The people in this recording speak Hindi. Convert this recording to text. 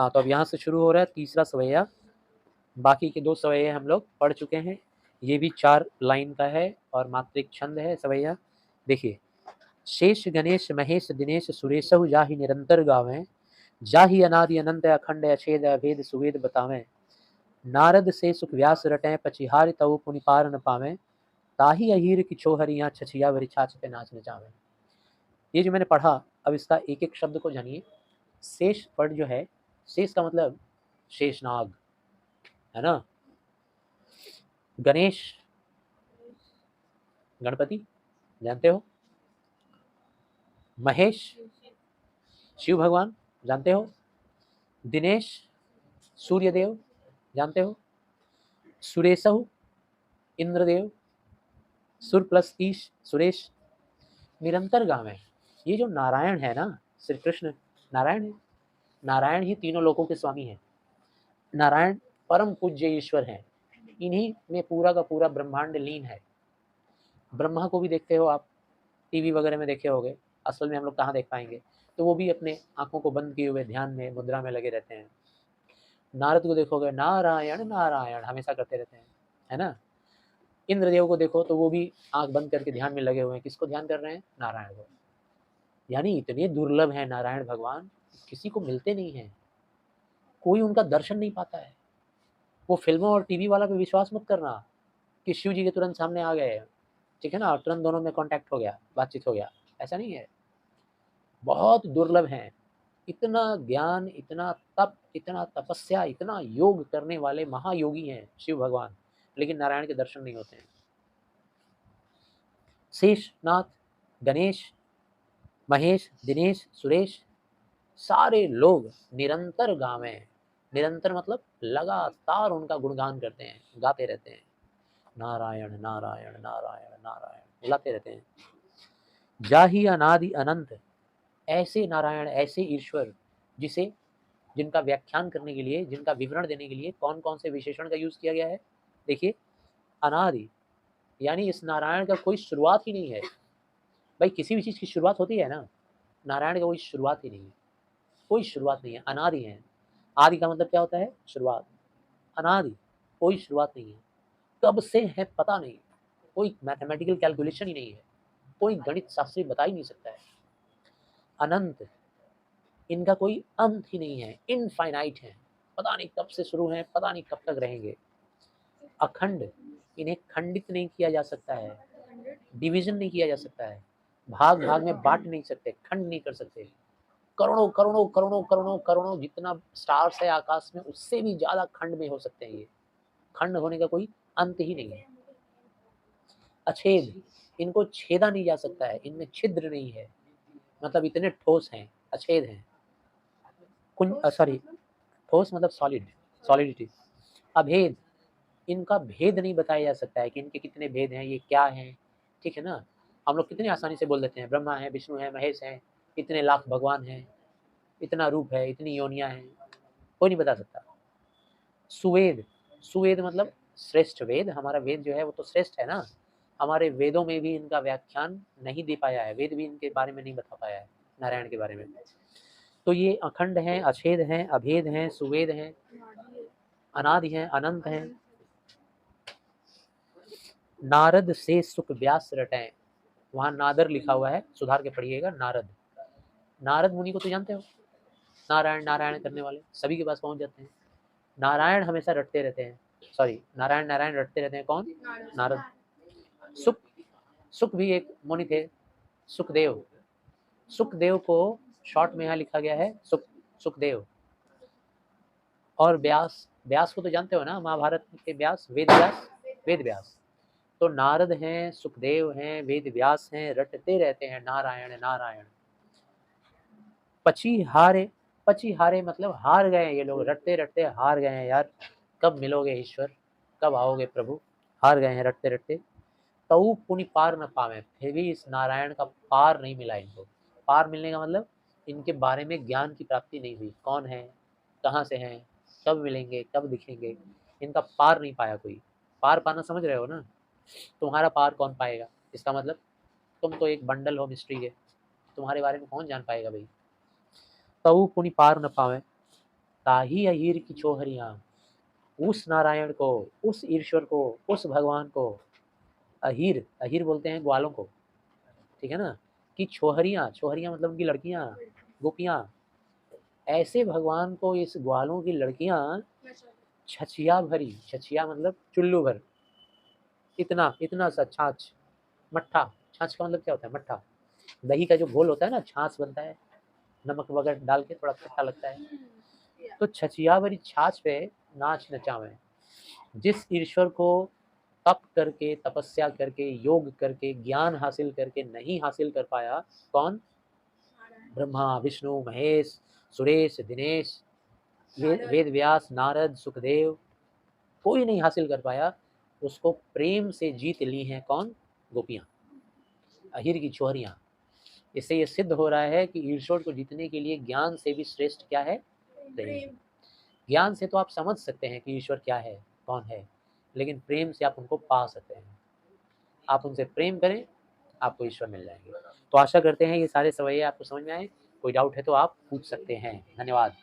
हाँ, तो अब यहाँ से शुरू हो रहा है तीसरा सवैया। बाकी के 2 सवैये हम लोग पढ़ चुके हैं। ये भी 4 लाइन का है और मात्र एक छंद है सवैया। देखिए, शेष गणेश महेश दिनेश सुरेशहु जाहि निरंतर गावें, जाहि अनादि अनंत अखंड अछेद अभेद सुवेद बतावें, नारद से सुख व्यास रटें पचिहारि तऊ पुनि पार न पावें, ताहि अहीर की छोहरियाँ छछिया वरि छाछ पे नाच नचावें। ये जो मैंने पढ़ा, अब इसका एक एक शब्द को जानिए। शेष वर्ड जो है, शेष का मतलब शेषनाग, है ना। गणेश, गणपति जानते हो। महेश, शिव भगवान जानते हो। दिनेश, सूर्यदेव जानते हो। सुरेशहु, इंद्रदेव, सुर प्लस ईश, सुरेश। निरंतर गावें, ये जो नारायण है ना, श्री कृष्ण नारायण है। नारायण ही तीनों लोकों के स्वामी हैं। नारायण परम पूज्य ईश्वर हैं। इन्हीं में पूरा का पूरा ब्रह्मांड लीन है। ब्रह्मा को भी देखते हो आप, टीवी वगैरह में देखे होंगे। असल में हम लोग कहाँ देख पाएंगे, तो वो भी अपने आंखों को बंद किए हुए ध्यान में मुद्रा में लगे रहते हैं। नारद को देखोगे, नारायण नारायण हमेशा करते रहते हैं, है ना। इंद्रदेव को देखो तो वो भी आंख बंद करके ध्यान में लगे हुए हैं। किसको ध्यान कर रहे हैं? नारायण को। यानी इतने दुर्लभ हैं नारायण भगवान, किसी को मिलते नहीं हैं, कोई उनका दर्शन नहीं पाता है। वो फिल्मों और टीवी वाला पे विश्वास मत करना कि शिव जी के तुरंत सामने आ गए, ठीक है ना, और तुरंत दोनों में कांटेक्ट हो गया, बातचीत हो गया। ऐसा नहीं है, बहुत दुर्लभ हैं। इतना ज्ञान, इतना तप, इतना तपस्या, इतना योग करने वाले महायोगी हैं शिव भगवान, लेकिन नारायण के दर्शन नहीं होते हैं। शेषनाथ, गणेश, महेश, दिनेश, सुरेश, सारे लोग निरंतर गावें। निरंतर मतलब लगातार उनका गुणगान करते हैं, गाते रहते हैं। नारायण नारायण नारायण नारायण बुलाते रहते हैं। जाहि अनादि अनंत, ऐसे नारायण, ऐसे ईश्वर जिसे, जिनका व्याख्यान करने के लिए, जिनका विवरण देने के लिए कौन कौन से विशेषण का यूज किया गया है। देखिए, अनादि, यानी इस नारायण का कोई शुरुआत ही नहीं है। भाई किसी भी चीज की शुरुआत होती है ना, नारायण का कोई शुरुआत ही नहीं है, कोई शुरुआत नहीं है, अनादि है। आदि का मतलब क्या होता है? शुरुआत। अनादि, कोई शुरुआत नहीं है, कब से है पता नहीं, कोई मैथमेटिकल कैलकुलेशन ही नहीं है, कोई गणित शास्त्री बता ही नहीं सकता है। अनंत, इनका कोई अंत ही नहीं है, इनफाइनाइट है, पता नहीं कब से शुरू है, पता नहीं कब तक रहेंगे। अखंड, इन्हें खंडित नहीं किया जा सकता है, डिवीजन नहीं किया जा सकता है, भाग भाग में बांट नहीं सकते, खंड नहीं कर सकते। करोड़ों करोड़ों करोड़ों करोड़ों करोड़ों जितना स्टार्स है आकाश में, उससे भी ज्यादा खंड में हो सकते हैं ये, खंड होने का कोई अंत ही नहीं है। अछेद, इनको छेदा नहीं जा सकता है, इनमें छिद्र नहीं है, मतलब इतने ठोस हैं, अछेद हैं। सॉरी, ठोस मतलब सॉलिड, सॉलिडिटी। अभेद, इनका भेद नहीं बताया जा सकता है कि इनके कितने भेद हैं, ये क्या हैं, ठीक है ना। हम लोग कितनी आसानी से बोल देते हैं, ब्रह्मा है, विष्णु है, महेश है, इतने लाख भगवान हैं, इतना रूप है, इतनी योनियां हैं, कोई नहीं बता सकता। सुवेद, सुवेद मतलब श्रेष्ठ वेद, हमारा वेद जो है वो तो श्रेष्ठ है ना। हमारे वेदों में भी इनका व्याख्यान नहीं दे पाया है, वेद भी इनके बारे में नहीं बता पाया है, नारायण के बारे में। तो ये अखंड हैं, अछेद हैं, अभेद हैं, सुवेद हैं, अनादि हैं, अनंत हैं। नारद से सुख व्यास रटें, वहां नादर लिखा हुआ है, सुधार के पढ़िएगा, नारद। नारद मुनि को तो जानते हो, नारायण नारायण करने वाले, सभी के पास पहुंच जाते हैं। नारायण हमेशा रटते रहते हैं, सॉरी, नारायण नारायण रटते रहते हैं, कौन? नारद। सुख, सुख भी एक मुनि थे, सुखदेव। सुखदेव को शॉर्ट में यहाँ लिखा गया है सुख, सुखदेव। और व्यास, व्यास को तो जानते हो ना, महाभारत के व्यास, वेद व्यास, वेद व्यास। तो नारद हैं, सुखदेव हैं, वेद व्यास हैं, रटते रहते हैं नारायण नारायण। पची हारे, पची हारे मतलब हार गए ये लोग, रटते रटते हार गए हैं यार, कब मिलोगे ईश्वर, कब आओगे प्रभु, हार गए हैं रटते रटते। तऊ पुनि पार न पावे, फिर भी इस नारायण का पार नहीं मिला इनको। पार मिलने का मतलब इनके बारे में ज्ञान की प्राप्ति नहीं हुई, कौन है, कहाँ से हैं, कब मिलेंगे, कब दिखेंगे, इनका पार नहीं पाया कोई। पार पाना समझ रहे हो ना, तुम्हारा पार कौन पाएगा, इसका मतलब तुम तो एक बंडल हो मिस्ट्री के, तुम्हारे बारे में कौन जान पाएगा भाई। तऊ पुनि पार न पावे, ताही अहीर की छोहरियाँ, उस नारायण को, उस ईश्वर को, उस भगवान को, अहीर, अहीर बोलते हैं ग्वालों को, ठीक है ना? कि छोहरियाँ, छोहरियाँ मतलब उनकी लड़कियाँ, गोपियाँ, ऐसे भगवान को इस ग्वालों की लड़कियाँ छछिया भरी, छछिया मतलब चुल्लू भर, इतना, इतना सा छाछ, मट्ठा, छाछ का मतलब क्या होता है? मट्ठा, दही का जो घोल होता है ना, छाछ बनता है, नमक वगैरह डाल के थोड़ा खट्टा लगता है, तो छछिया भरी छाछ पे नाच नचावें। जिस ईश्वर को तप करके, तपस्या करके, योग करके, ज्ञान हासिल करके नहीं हासिल कर पाया, कौन? ब्रह्मा, विष्णु, महेश, सुरेश, दिनेश, वेद व्यास, नारद, सुखदेव, कोई नहीं हासिल कर पाया, उसको प्रेम से जीत ली हैं कौन? गोपियाँ, अहीर की छोहरियाँ। इससे ये सिद्ध हो रहा है कि ईश्वर को जीतने के लिए ज्ञान से भी श्रेष्ठ क्या है? प्रेम। ज्ञान से तो आप समझ सकते हैं कि ईश्वर क्या है, कौन है, लेकिन प्रेम से आप उनको पा सकते हैं। आप उनसे प्रेम करें, आपको ईश्वर मिल जाएंगे। तो आशा करते हैं ये सारे सवैये आपको समझ में आए। कोई डाउट है तो आप पूछ सकते हैं। धन्यवाद।